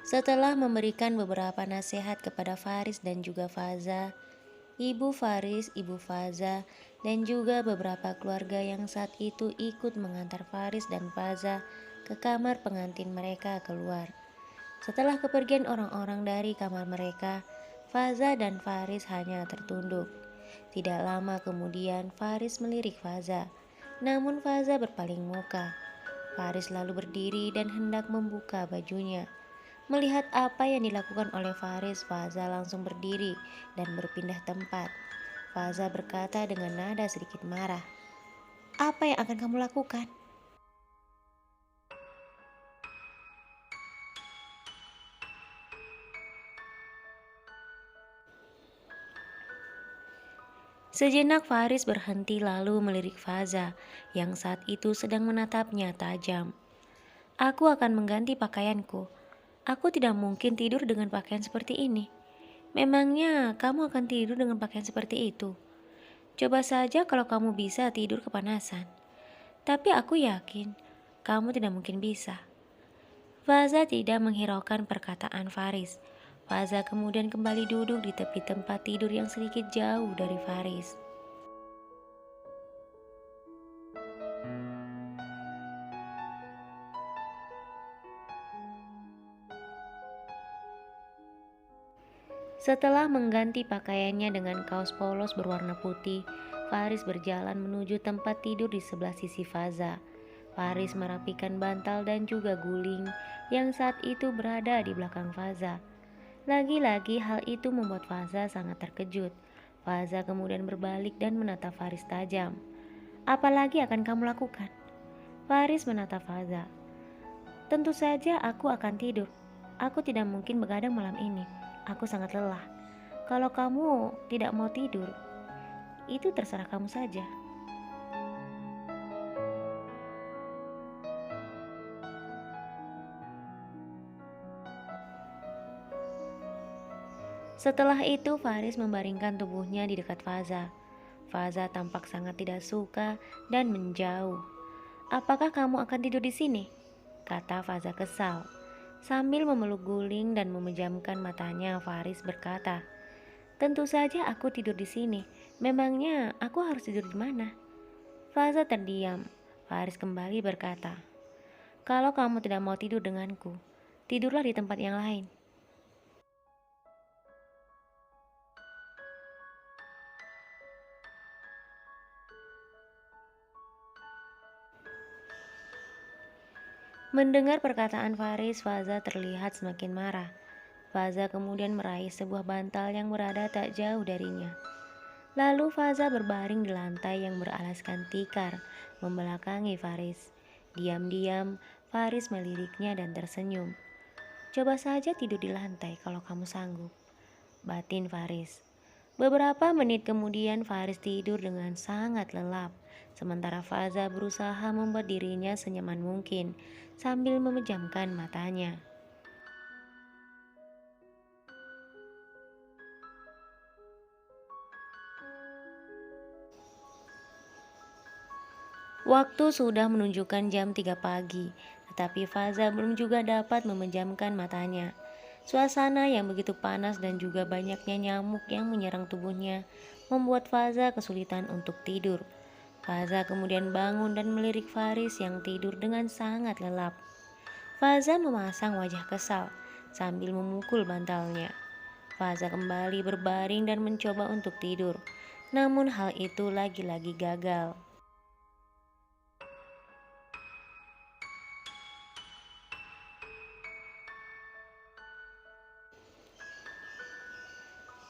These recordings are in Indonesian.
Setelah memberikan beberapa nasihat kepada Faris dan juga Faza, Ibu Faris, Ibu Faza, dan juga beberapa keluarga yang saat itu ikut mengantar Faris dan Faza ke kamar pengantin mereka keluar. Setelah kepergian orang-orang dari kamar mereka, Faza dan Faris hanya tertunduk. Tidak lama kemudian Faris melirik Faza, namun Faza berpaling muka. Faris lalu berdiri dan hendak membuka bajunya. Melihat apa yang dilakukan oleh Faris, Faza langsung berdiri dan berpindah tempat. Faza berkata dengan nada sedikit marah, "Apa yang akan kamu lakukan?" Sejenak Faris berhenti lalu melirik Faza yang saat itu sedang menatapnya tajam. "Aku akan mengganti pakaianku. Aku tidak mungkin tidur dengan pakaian seperti ini. Memangnya kamu akan tidur dengan pakaian seperti itu? Coba saja kalau kamu bisa tidur kepanasan. Tapi aku yakin kamu tidak mungkin bisa." Faza tidak menghiraukan perkataan Faris. Faza kemudian kembali duduk di tepi tempat tidur yang sedikit jauh dari Faris. Setelah mengganti pakaiannya dengan kaos polos berwarna putih, Faris berjalan menuju tempat tidur di sebelah sisi Faza. Faris merapikan bantal dan juga guling yang saat itu berada di belakang Faza. Lagi-lagi hal itu membuat Faza sangat terkejut. Faza kemudian berbalik dan menatap Faris tajam. "Apalagi akan kamu lakukan?" Faris menatap Faza. "Tentu saja aku akan tidur. Aku tidak mungkin begadang malam ini. Aku sangat lelah. Kalau kamu tidak mau tidur, itu terserah kamu saja." Setelah itu Faris membaringkan tubuhnya di dekat Faza. Faza tampak sangat tidak suka dan menjauh. "Apakah kamu akan tidur di sini?" kata Faza kesal. Sambil memeluk guling dan memejamkan matanya, Faris berkata, "Tentu saja aku tidur di sini. Memangnya aku harus tidur di mana?" Faza terdiam. Faris kembali berkata, "Kalau kamu tidak mau tidur denganku, tidurlah di tempat yang lain." Mendengar perkataan Faris, Faza terlihat semakin marah. Faza kemudian meraih sebuah bantal yang berada tak jauh darinya. Lalu Faza berbaring di lantai yang beralaskan tikar, membelakangi Faris. Diam-diam, Faris meliriknya dan tersenyum. "Coba saja tidur di lantai kalau kamu sanggup," batin Faris. Beberapa menit kemudian Faris tidur dengan sangat lelap, sementara Faza berusaha membuat dirinya senyaman mungkin sambil memejamkan matanya. Waktu sudah menunjukkan jam 3 pagi, tetapi Faza belum juga dapat memejamkan matanya. Suasana yang begitu panas dan juga banyaknya nyamuk yang menyerang tubuhnya membuat Faza kesulitan untuk tidur. Faza kemudian bangun dan melirik Faris yang tidur dengan sangat lelap. Faza memasang wajah kesal sambil memukul bantalnya. Faza kembali berbaring dan mencoba untuk tidur. Namun hal itu lagi-lagi gagal.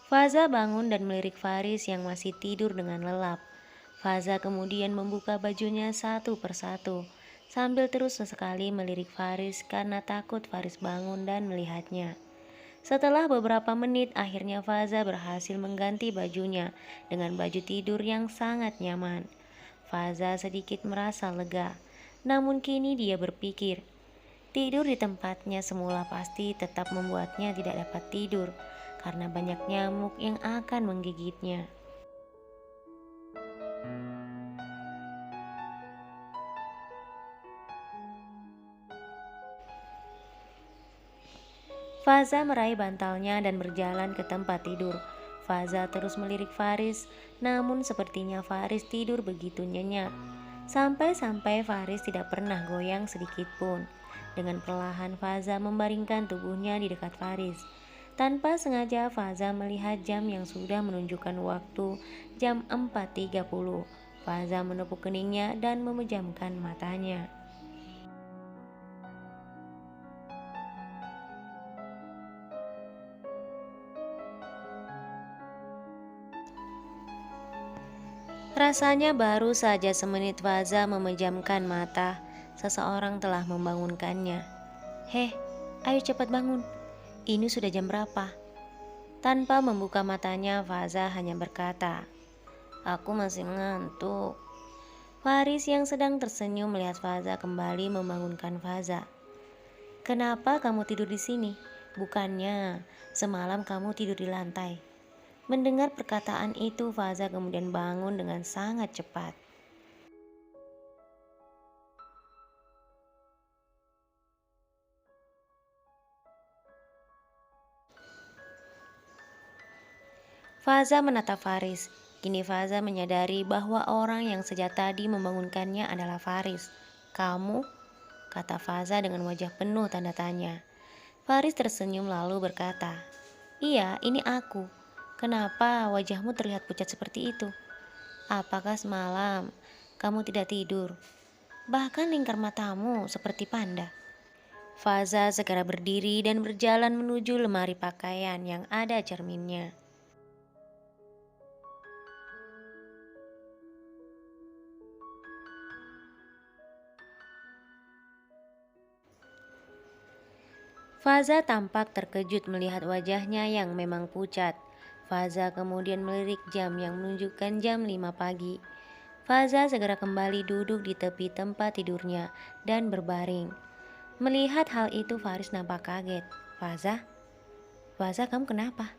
Faza bangun dan melirik Faris yang masih tidur dengan lelap. Faza kemudian membuka bajunya satu persatu, sambil terus sesekali melirik Faris karena takut Faris bangun dan melihatnya. Setelah beberapa menit, akhirnya Faza berhasil mengganti bajunya dengan baju tidur yang sangat nyaman. Faza sedikit merasa lega, namun kini dia berpikir, tidur di tempatnya semula pasti tetap membuatnya tidak dapat tidur karena banyak nyamuk yang akan menggigitnya. Faza meraih bantalnya dan berjalan ke tempat tidur. Faza terus melirik Faris, namun sepertinya Faris tidur begitu nyenyak. Sampai-sampai Faris tidak pernah goyang sedikit pun. Dengan perlahan Faza membaringkan tubuhnya di dekat Faris. Tanpa sengaja Faza melihat jam yang sudah menunjukkan waktu jam 4.30. Faza menepuk keningnya dan memejamkan matanya. Rasanya baru saja semenit Faza memejamkan mata, seseorang telah membangunkannya. "Heh, ayo cepat bangun. Ini sudah jam berapa?" Tanpa membuka matanya, Faza hanya berkata, "Aku masih ngantuk." Faris yang sedang tersenyum melihat Faza kembali membangunkan Faza. "Kenapa kamu tidur di sini? Bukannya semalam kamu tidur di lantai?" Mendengar perkataan itu, Faza kemudian bangun dengan sangat cepat. Faza menatap Faris. Kini Faza menyadari bahwa orang yang sejak tadi membangunkannya adalah Faris. "Kamu?" kata Faza dengan wajah penuh tanda tanya. Faris tersenyum lalu berkata, "Iya, ini aku. Kenapa wajahmu terlihat pucat seperti itu? Apakah semalam kamu tidak tidur? Bahkan lingkar matamu seperti panda." Faza segera berdiri dan berjalan menuju lemari pakaian yang ada cerminnya. Faza tampak terkejut melihat wajahnya yang memang pucat. Faza kemudian melirik jam yang menunjukkan jam 5 pagi. Faza segera kembali duduk di tepi tempat tidurnya dan berbaring. Melihat hal itu Faris nampak kaget. "Faza? Faza, kamu kenapa?"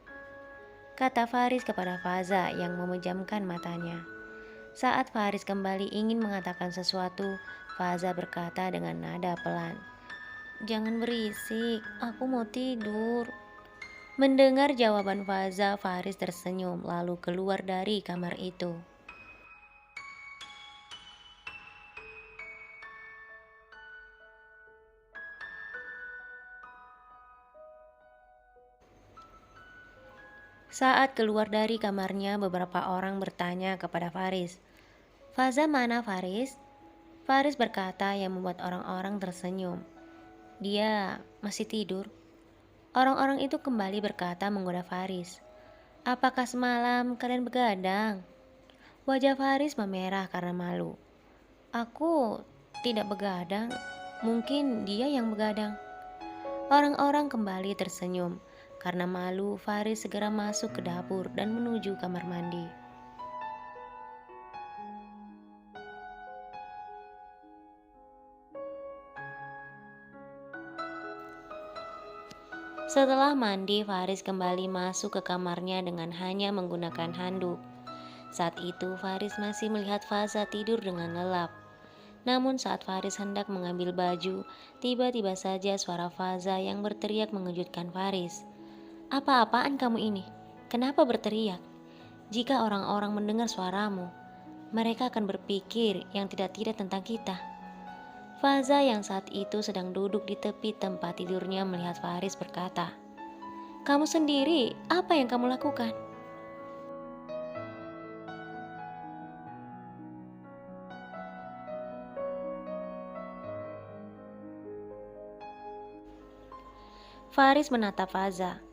kata Faris kepada Faza yang memejamkan matanya. Saat Faris kembali ingin mengatakan sesuatu, Faza berkata dengan nada pelan, "Jangan berisik, aku mau tidur." Mendengar jawaban Faza, Faris tersenyum lalu keluar dari kamar itu. Saat keluar dari kamarnya, beberapa orang bertanya kepada Faris, "Faza mana, Faris?" Faris berkata yang membuat orang-orang tersenyum, "Dia masih tidur." Orang-orang itu kembali berkata menggoda Faris, "Apakah semalam kalian begadang?" Wajah Faris memerah karena malu. "Aku tidak begadang, mungkin dia yang begadang." Orang-orang kembali tersenyum. Karena malu, Faris segera masuk ke dapur dan menuju kamar mandi. Setelah mandi, Faris kembali masuk ke kamarnya dengan hanya menggunakan handuk. Saat itu, Faris masih melihat Faza tidur dengan lelap. Namun saat Faris hendak mengambil baju, tiba-tiba saja suara Faza yang berteriak mengejutkan Faris. "Apa-apaan kamu ini? Kenapa berteriak? Jika orang-orang mendengar suaramu, mereka akan berpikir yang tidak-tidak tentang kita." Faza yang saat itu sedang duduk di tepi tempat tidurnya melihat Faris berkata, "Kamu sendiri, apa yang kamu lakukan?" Faris menatap Faza.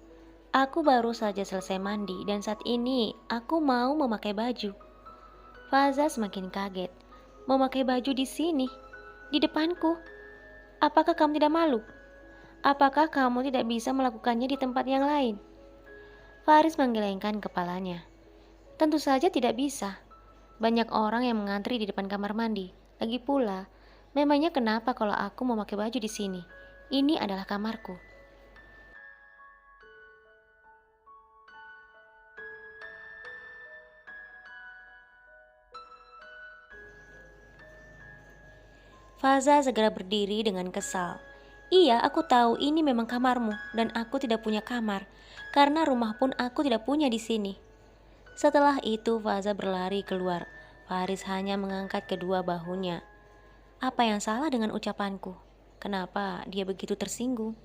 "Aku baru saja selesai mandi dan saat ini aku mau memakai baju." Faza semakin kaget. "Memakai baju di sini? Di depanku? Apakah kamu tidak malu? Apakah kamu tidak bisa melakukannya di tempat yang lain?" Faris menggelengkan kepalanya. "Tentu saja tidak bisa. Banyak orang yang mengantri di depan kamar mandi. Lagi pula, memangnya kenapa kalau aku memakai baju di sini? Ini adalah kamarku." Faza segera berdiri dengan kesal. Iya, aku tahu ini memang kamarmu dan aku tidak punya kamar, karena rumah pun aku tidak punya di sini. Setelah itu Faza berlari keluar. Faris hanya mengangkat kedua bahunya. Apa yang salah dengan ucapanku? Kenapa dia begitu tersinggung?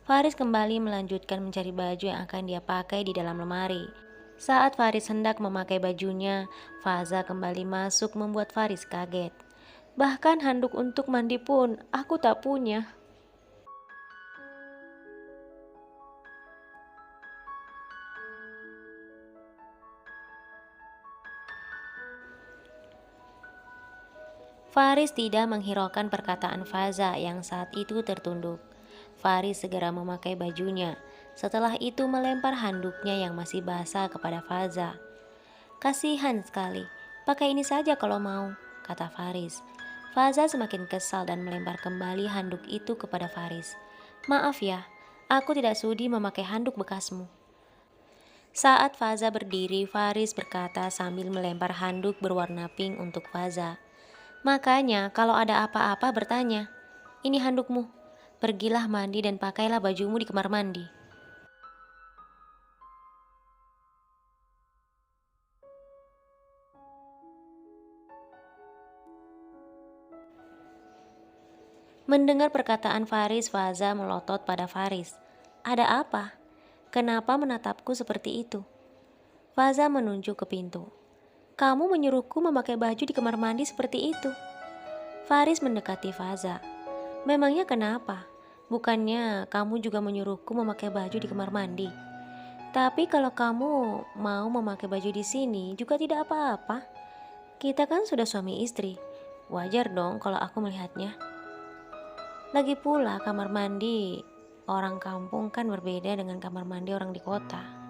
Faris kembali melanjutkan mencari baju yang akan dia pakai di dalam lemari. Saat Faris hendak memakai bajunya, Faza kembali masuk membuat Faris kaget. Bahkan handuk untuk mandi pun aku tak punya. Faris tidak menghiraukan perkataan Faza yang saat itu tertunduk. Faris segera memakai bajunya. Setelah itu melempar handuknya yang masih basah kepada Faza. Kasihan sekali, pakai ini saja kalau mau, kata Faris. Faza semakin kesal dan melempar kembali handuk itu kepada Faris. Maaf ya, aku tidak sudi memakai handuk bekasmu. Saat Faza berdiri, Faris berkata sambil melempar handuk berwarna pink untuk Faza. Makanya kalau ada apa-apa bertanya, ini handukmu. Pergilah mandi dan pakailah bajumu di kamar mandi. Mendengar perkataan Faris, Faza melotot pada Faris. Ada apa? Kenapa menatapku seperti itu? Faza menunjuk ke pintu. Kamu menyuruhku memakai baju di kamar mandi seperti itu. Faris mendekati Faza. Memangnya kenapa? Bukannya kamu juga menyuruhku memakai baju di kamar mandi? Tapi kalau kamu mau memakai baju di sini juga tidak apa-apa. Kita kan sudah suami istri. Wajar dong kalau aku melihatnya. Lagi pula kamar mandi orang kampung kan berbeda dengan kamar mandi orang di kota.